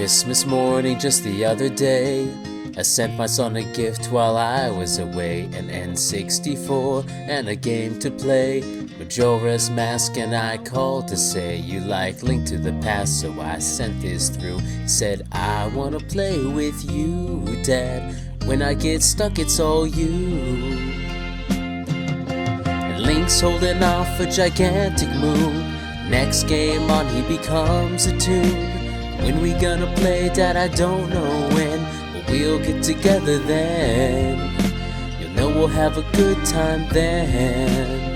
Christmas morning just the other day, I sent my son a gift while I was away. An N64 and a game to play, Majora's Mask, and I called to say you like Link to the Past, so I sent this through. He said, I wanna play with you, Dad. When I get stuck it's all you. And Link's holding off a gigantic moon. Next game on he becomes a toon. When we gonna play, Dad, I don't know when, but we'll get together then. You'll know we'll have a good time then.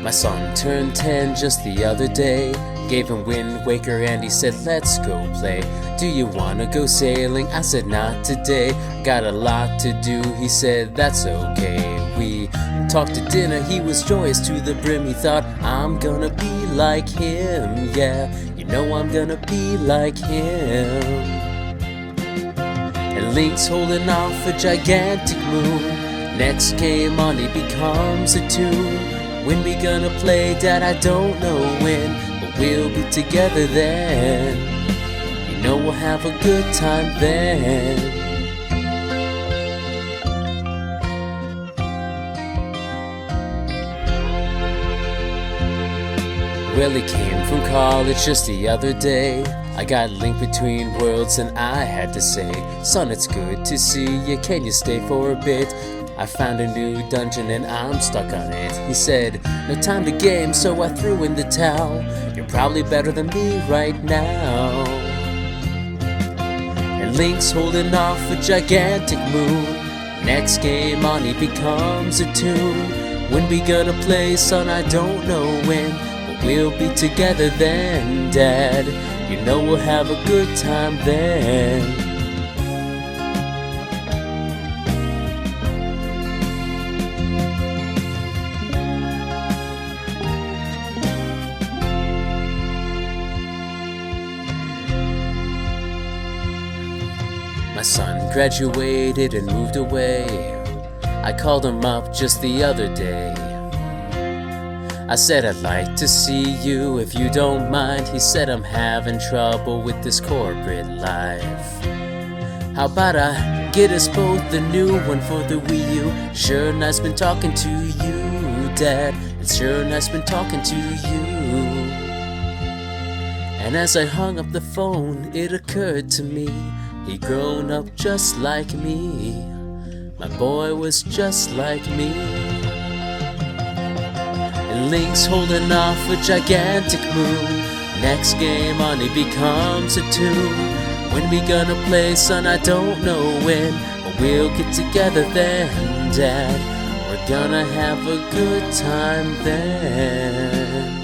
My son turned 10 just the other day. Gave him Wind Waker and he said, let's go play. Do you wanna go sailing? I said, not today, got a lot to do. He said, that's okay. We talked to dinner, he was joyous to the brim. He thought, I'm gonna be like him. Yeah, you know I'm gonna be like him. And Link's holding off a gigantic moon. Next game on he becomes a toon. When we gonna play, Dad, I don't know when, but we'll be together then. You know we'll have a good time then. Well, he came from college just the other day. I got Link Between Worlds and I had to say, son, it's good to see you, can you stay for a bit? I found a new dungeon and I'm stuck on it. He said, no time to game, so I threw in the towel. You're probably better than me right now. And Link's holding off a gigantic moon. Next game on he becomes a toon. When we gonna play, son, I don't know when, but we'll be together then, Dad. You know we'll have a good time then. My son graduated and moved away. I called him up just the other day. I said, I'd like to see you if you don't mind. He said, I'm having trouble with this corporate life. How about I get us both the new one for the Wii U? Sure nice been talking to you, Dad. It's sure nice been talking to you. And as I hung up the phone, it occurred to me, he'd grown up just like me. My boy was just like me. And Link's holding off a gigantic moon. Next game on he becomes a toon. When we gonna play, son, I don't know when, but we'll get together then, Dad. We're gonna have a good time then.